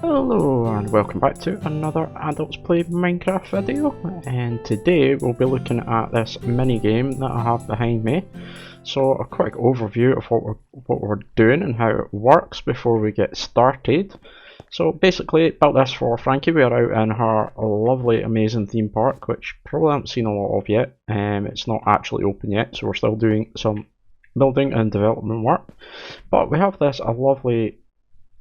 Hello and welcome back to another Adults Play Minecraft video, and today we'll be looking at this mini game that I have behind me. So a quick overview of what we're doing and how it works before we get started. So basically built this for Frankie. We are out in her lovely amazing theme park, which probably haven't seen a lot of yet. It's not actually open yet, so we're still doing some building and development work. But we have this a lovely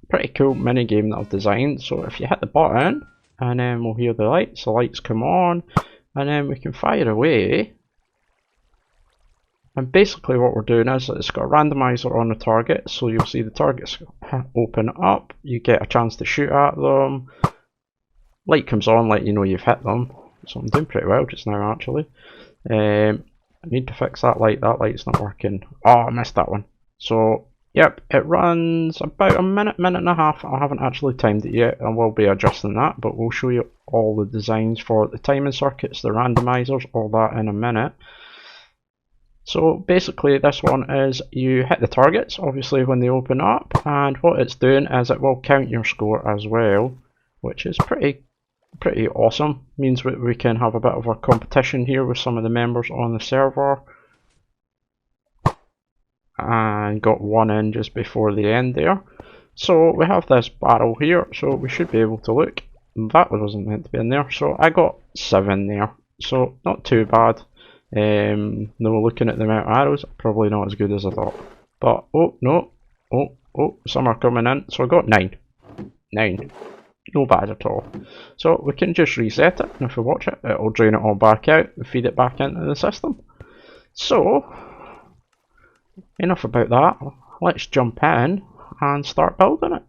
pretty cool mini game that I've designed. So if you hit the button and then we'll hear the lights come on and then we can fire away. And basically what we're doing is it's got a randomizer on the target, so you'll see the targets open up, you get a chance to shoot at them, light comes on letting you know you've hit them, so I'm doing pretty well just now actually. I need to fix that light's not working. Oh, I missed that one. So yep, it runs about a minute and a half. I haven't actually timed it yet. I will be adjusting that, but we'll show you all the designs for the timing circuits, the randomizers, all that in a minute. So basically this one is you hit the targets, obviously when they open up, and what it's doing is it will count your score as well, which is pretty awesome. Means we can have a bit of a competition here with some of the members on the server. And got one in just before the end there. So we have this barrel here, so we should be able to look. That wasn't meant to be in there, so I got 7 there, so not too bad. No, looking at the amount of arrows, probably not as good as I thought. But oh no, oh, some are coming in, so I got 9. 9, no bad at all. So we can just reset it, and if we watch it, it'll drain it all back out and feed it back into the system. So enough about that, let's jump in and start building it.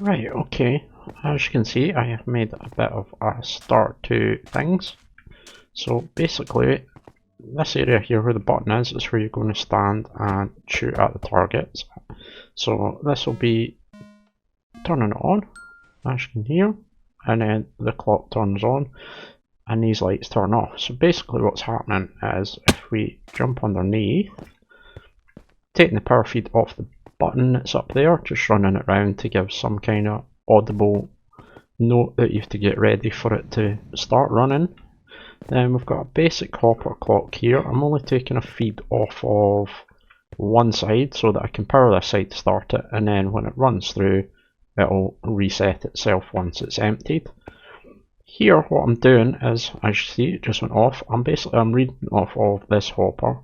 Right, okay, as you can see I have made a bit of a start to things. So basically this area here where the button is where you're going to stand and shoot at the targets. So this will be turning it on, as you can hear, and then the clock turns on and these lights turn off. So basically what's happening is if we jump underneath, taking the power feed off the button that's up there, just running it round to give some kind of audible note that you have to get ready for it to start running. Then we've got a basic hopper clock here. I'm only taking a feed off of one side so that I can power this side to start it, and then when it runs through it'll reset itself once it's emptied. Here what I'm doing is, as you see, it just went off. I'm reading off of this hopper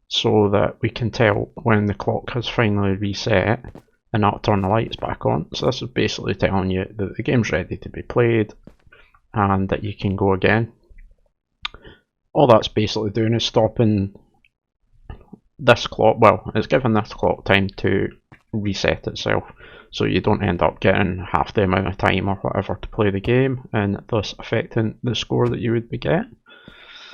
so that we can tell when the clock has finally reset, and that'll turn the lights back on. So this is basically telling you that the game's ready to be played and that you can go again. All that's basically doing is stopping this clock, well, it's giving this clock time to reset itself, so you don't end up getting half the amount of time or whatever to play the game, and thus affecting the score that you would be getting.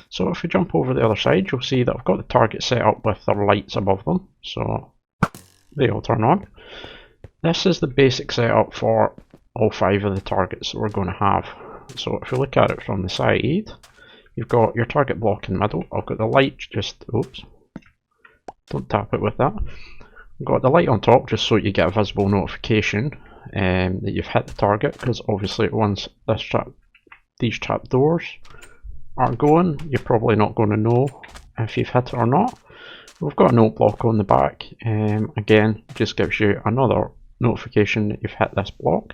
So if we jump over the other side, you'll see that I've got the target set up with the lights above them, so they all turn on. This is the basic setup for all 5 of the targets that we're going to have. So if you look at it from the side, you've got your target block in the middle. I've got the light just, oops, don't tap it with that. I've got the light on top just so you get a visible notification that you've hit the target, because obviously once these trap doors are going, you're probably not going to know if you've hit it or not. We've got a note block on the back, again just gives you another notification that you've hit this block.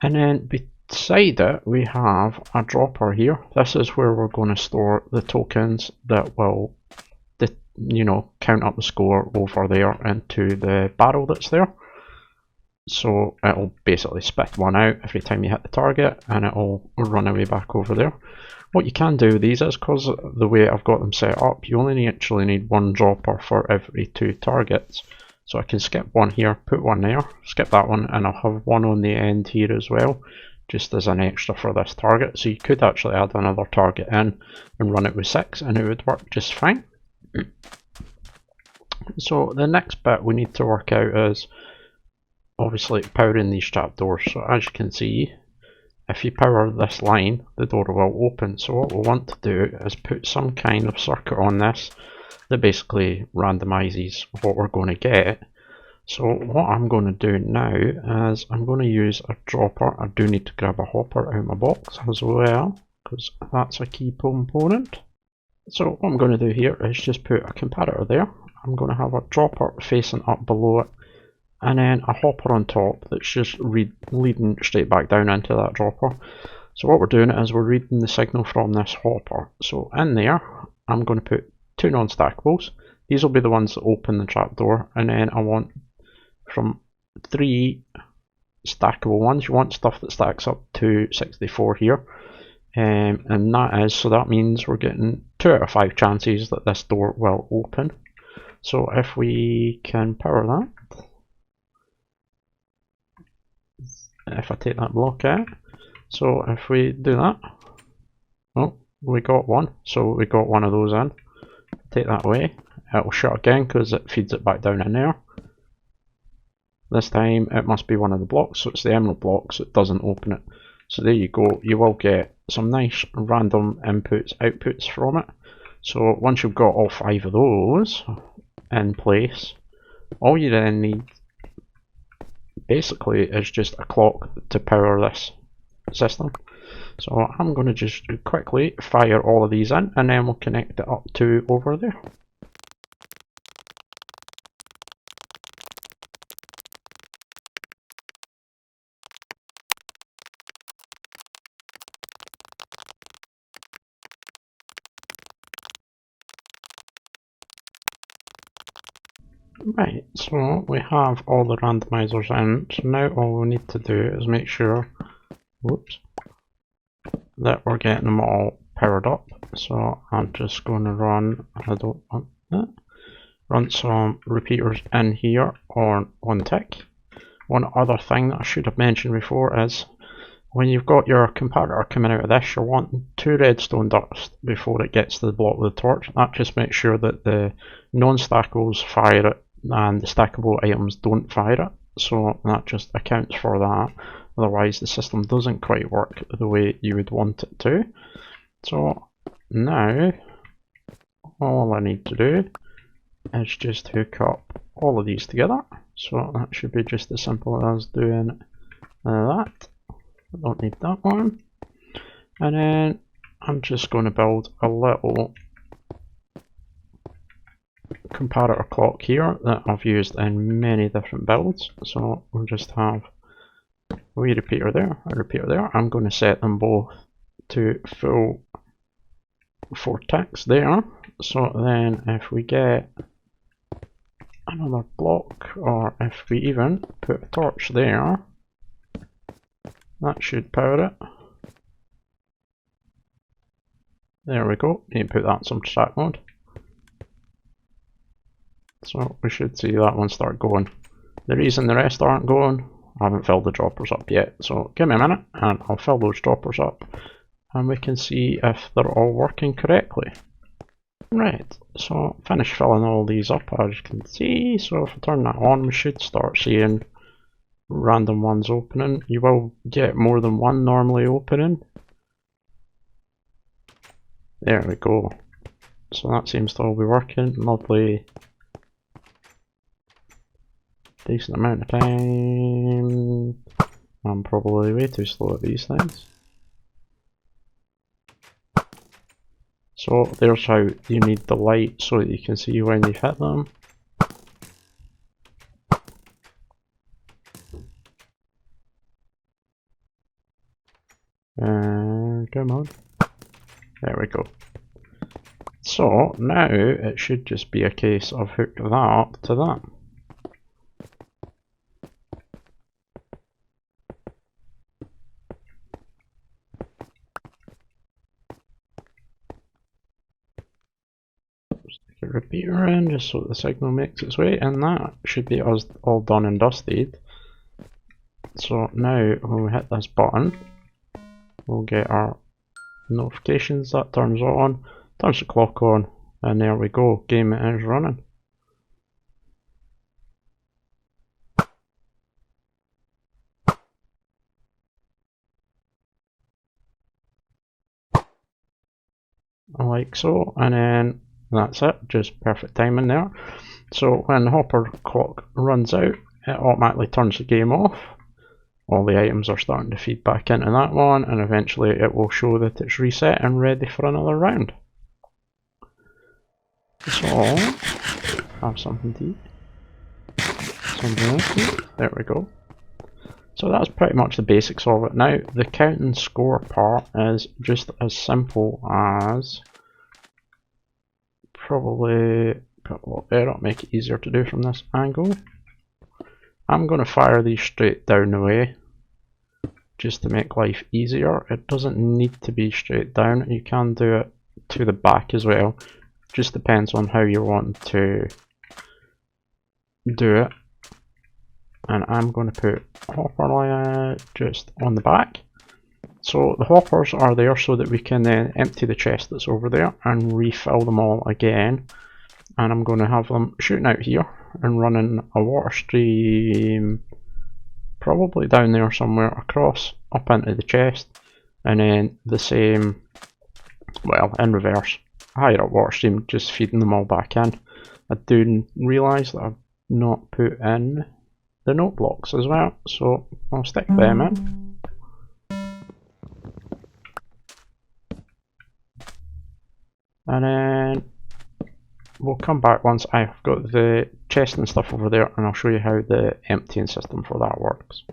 And then beside it we have a dropper here. This is where we're going to store the tokens that will count up the score over there into the barrel that's there. So it'll basically spit one out every time you hit the target and it'll run away back over there. What you can do with these is, because of the way I've got them set up, you only actually need one dropper for every 2 targets. So I can skip one here, put one there, skip that one, and I'll have one on the end here as well, just as an extra for this target. So you could actually add another target in and run it with 6 and it would work just fine. So the next bit we need to work out is obviously powering these trapdoors. So as you can see, if you power this line, the door will open. So what we want to do is put some kind of circuit on this that basically randomizes what we're going to get. So what I'm going to do now is I'm going to use a dropper. I do need to grab a hopper out of my box as well, because that's a key component. So what I'm going to do here is just put a comparator there. I'm going to have a dropper facing up below it, and then a hopper on top that's just leading straight back down into that dropper. So what we're doing is we're reading the signal from this hopper. So in there, I'm going to put 2 non-stackables. These will be the ones that open the trapdoor, and then I want from 3 stackable ones. You want stuff that stacks up to 64 here. And that means we're getting 2 out of 5 chances that this door will open. So if we can power that, if I take that block out, so if we do that, oh, we got one, so we got one of those in. Take that away, it'll shut again because it feeds it back down in there. This time it must be one of the blocks, so it's the emerald block, so it doesn't open it. So there you go, you will get some nice random inputs, outputs from it. So once you've got all 5 of those in place, all you then need basically is just a clock to power this system. So I'm going to just quickly fire all of these in, and then we'll connect it up to over there. Right, so we have all the randomizers in, so now all we need to do is make sure, whoops, that we're getting them all powered up. So I'm just going to run, I don't want that, run some repeaters in here on 1 tick. One other thing that I should have mentioned before is when you've got your comparator coming out of this, you're wanting 2 redstone dust before it gets to the block with the torch. That just makes sure that the non-stackables fire it and the stackable items don't fire it. So that just accounts for that. Otherwise the system doesn't quite work the way you would want it to. So now all I need to do is just hook up all of these together. So that should be just as simple as doing that. I don't need that one. And then I'm just going to build a little comparator clock here that I've used in many different builds. So we'll just have a wee repeater there, a repeater there. I'm going to set them both to full 4 ticks there. So then if we get another block, or if we even put a torch there, that should power it. There we go. You can put that in some stack mode. So we should see that one start going. The reason the rest aren't going, I haven't filled the droppers up yet. So give me a minute and I'll fill those droppers up and we can see if they're all working correctly. Right, so finish filling all these up as you can see. So if I turn that on, we should start seeing random ones opening. You will get more than one normally opening. There we go. So that seems to all be working. Lovely. Decent amount of time. I'm probably way too slow at these things. So there's how you need the light so that you can see when you hit them. Come on. There we go. So now it should just be a case of hook that up to that. Stick a repeater in just so the signal makes its way, and that should be us all done and dusted. So now when we hit this button, we'll get our notifications. That turns on, turns the clock on, and there we go, game is running. Like so, and then that's it, just perfect timing there. So when the hopper clock runs out, it automatically turns the game off. All the items are starting to feed back into that one, and eventually it will show that it's reset and ready for another round. So, have something to eat. Something else to eat. There we go. So that's pretty much the basics of it. Now, the count and score part is just as simple as probably put a lot better, make it easier to do from this angle. I'm going to fire these straight down the way just to make life easier. It doesn't need to be straight down, you can do it to the back as well. Just depends on how you want to do it. And I'm going to put hopper just on the back. So the hoppers are there so that we can then empty the chest that's over there and refill them all again. And I'm going to have them shooting out here and running a water stream probably down there somewhere across up into the chest, and then the same, well, in reverse, higher up water stream, just feeding them all back in. I do realise that I've not put in the note blocks as well, so I'll stick them in. And then we'll come back once I've got the chest and stuff over there, and I'll show you how the emptying system for that works.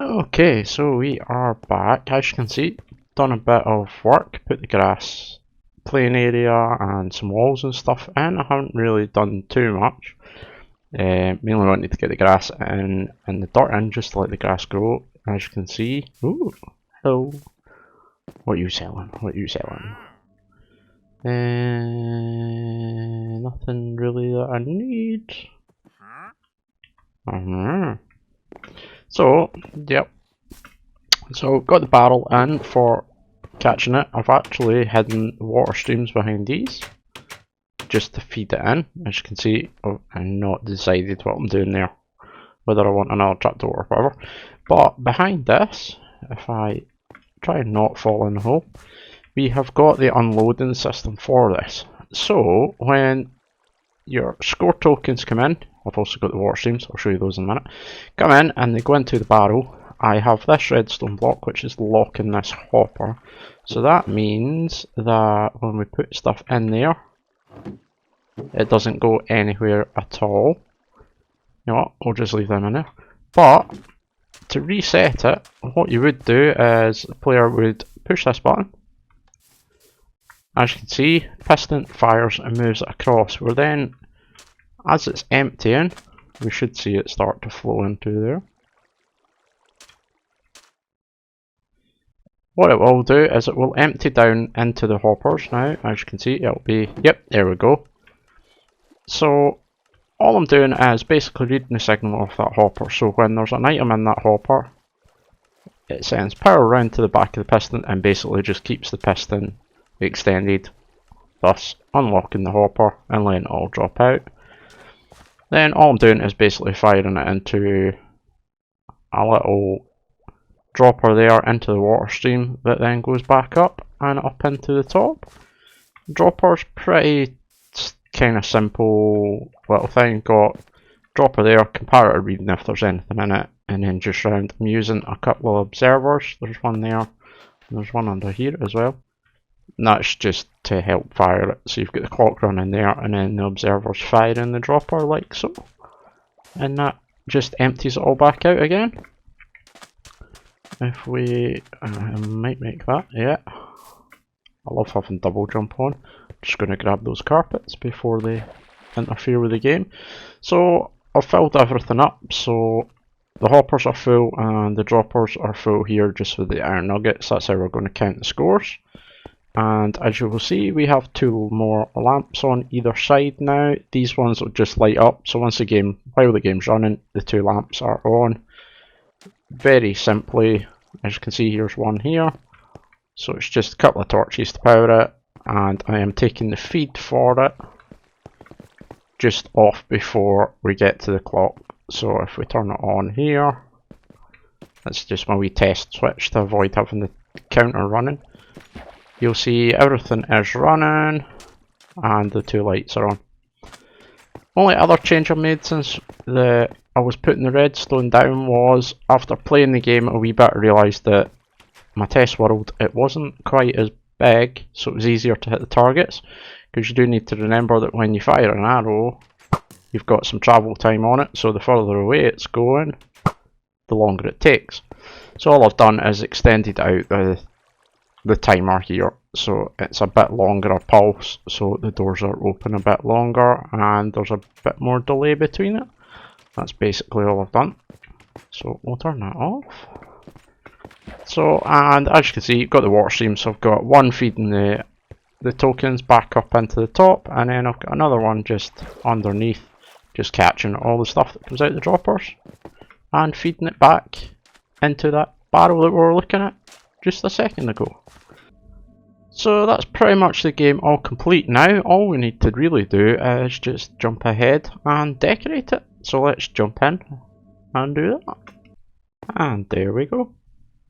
Okay, so we are back. As you can see, done a bit of work, put the grass playing area and some walls and stuff in. I haven't really done too much. Mainly wanted to get the grass in and the dirt in just to let the grass grow. As you can see, ooh, hello. What are you selling? What are you selling? Nothing really that I need. So, yep. So, got the barrel in for catching it. I've actually hidden water streams behind these just to feed it in. As you can see, I've not decided what I'm doing there, whether I want another trapdoor or whatever. But behind this, if I try and not fall in the hole, we have got the unloading system for this. So when your score tokens come in, I've also got the water streams, I'll show you those in a minute, come in and they go into the barrel. I have this redstone block which is locking this hopper. So that means that when we put stuff in there, it doesn't go anywhere at all. You know what, we'll just leave them in there. But to reset it, what you would do is the player would push this button. As you can see, piston fires and moves it across. Where then, as it's emptying, we should see it start to flow into there. What it will do is it will empty down into the hoppers now. As you can see, it'll be, yep, there we go. So, all I'm doing is basically reading the signal off that hopper. So when there's an item in that hopper, it sends power around to the back of the piston and basically just keeps the piston extended, thus unlocking the hopper and letting it all drop out. Then all I'm doing is basically firing it into a little dropper there into the water stream that then goes back up and up into the top. Dropper's pretty kind of simple little thing. Got dropper there, comparator reading if there's anything in it, and then just round. I'm using a couple of observers. There's one there, and there's one under here as well. And that's just to help fire it. So you've got the clock running there, and then the observers firing the dropper like so. And that just empties it all back out again. If we might make that, yeah. I love having double jump on. Just going to grab those carpets before they interfere with the game. So I've filled everything up. So the hoppers are full and the droppers are full here just with the iron nuggets. That's how we're going to count the scores. And as you will see, we have two more lamps on either side now. These ones will just light up. So once the game, while the game's running, the two lamps are on. Very simply, as you can see, here's one here. So it's just a couple of torches to power it. And I am taking the feed for it just off before we get to the clock. So if we turn it on here, that's just my wee test switch to avoid having the counter running. You'll see everything is running and the two lights are on. Only other change I made since I was putting the redstone down was after playing the game a wee bit, I realised that my test world, it wasn't quite as big, so it was easier to hit the targets, because you do need to remember that when you fire an arrow, you've got some travel time on it, so the further away it's going, the longer it takes. So all I've done is extended out the timer here, so it's a bit longer a pulse, so the doors are open a bit longer and there's a bit more delay between it. That's basically all I've done. So we'll turn that off. So, and as you can see, you've got the water stream, so I've got one feeding the tokens back up into the top, and then I've got another one just underneath, just catching all the stuff that comes out the droppers and feeding it back into that barrel that we were looking at just a second ago. So that's pretty much the game all complete now. All we need to really do is just jump ahead and decorate it. So let's jump in and do that. And there we go.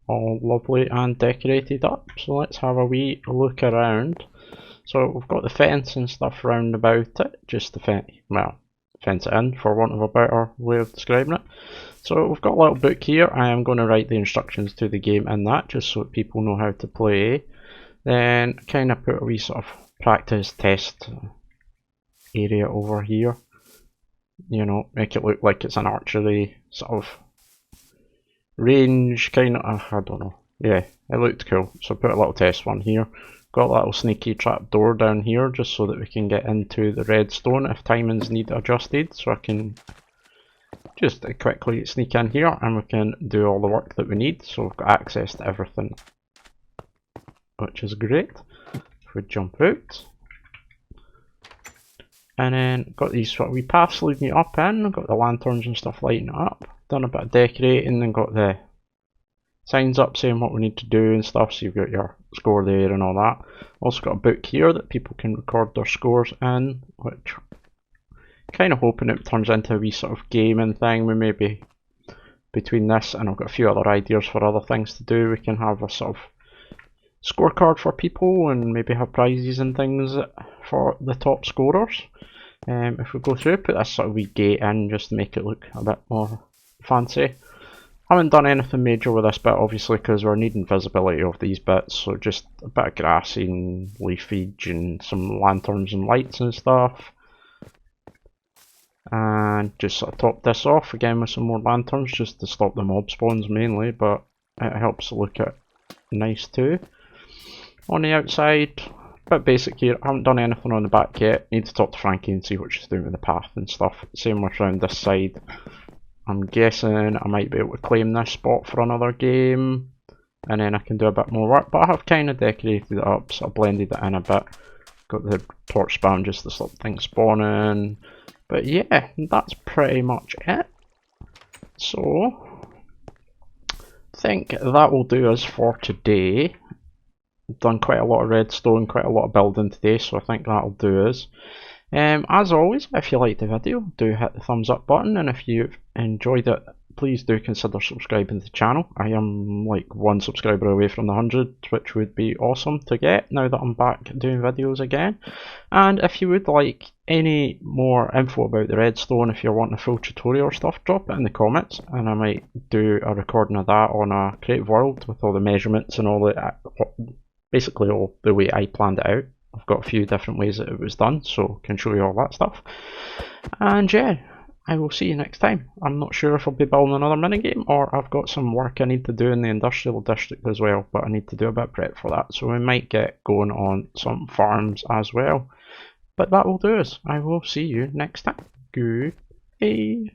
All lovely and decorated up. So let's have a wee look around. So we've got the fence and stuff round about it. Just the fence, well, fence it in for want of a better way of describing it. So we've got a little book here. I am going to write the instructions to the game in that, just so that people know how to play. Then kind of put a wee sort of practice test area over here. You know, make it look like it's an archery sort of range kind of, I don't know. Yeah, it looked cool. So put a little test one here. Got a little sneaky trap door down here just so that we can get into the redstone if timings need adjusted. So I can just quickly sneak in here and we can do all the work that we need. So we've got access to everything, which is great. If we jump out. And then got these sort of wee paths leading you up in. Got the lanterns and stuff lighting it up. Done a bit of decorating and got the signs up saying what we need to do and stuff. So you've got your score there and all that. Also got a book here that people can record their scores in, which kind of hoping it turns into a wee sort of gaming thing. We maybe between this and I've got a few other ideas for other things to do. We can have a sort of scorecard for people and maybe have prizes and things for the top scorers. If we go through, put this sort of wee gate in just to make it look a bit more fancy. Haven't done anything major with this bit obviously because we're needing visibility of these bits, so just a bit of grassing, leafage and some lanterns and lights and stuff. And just sort of top this off again with some more lanterns just to stop the mob spawns mainly, but it helps look at nice too. On the outside, a bit basic here. I haven't done anything on the back yet. Need to talk to Frankie and see what she's doing with the path and stuff. Same with around this side. I'm guessing I might be able to claim this spot for another game, and then I can do a bit more work. But I have kind of decorated it up, so I blended it in a bit. Got the torch spam just to stop things spawning. But yeah, that's pretty much it. So I think that will do us for today. Done quite a lot of redstone, quite a lot of building today, so I think that'll do us. As always, if you liked the video, do hit the thumbs up button, and if you've enjoyed it, please do consider subscribing to the channel. I am like 1 subscriber away from the 100, which would be awesome to get now that I'm back doing videos again. And if you would like any more info about the redstone, if you're wanting a full tutorial or stuff, drop it in the comments and I might do a recording of that on a creative world with all the measurements and all the basically all the way I planned it out. I've got a few different ways that it was done, so can show you all that stuff. And yeah, I will see you next time. I'm not sure if I'll be building another minigame or I've got some work I need to do in the industrial district as well, but I need to do a bit of prep for that, so we might get going on some farms as well. But that will do us. I will see you next time. Goodbye.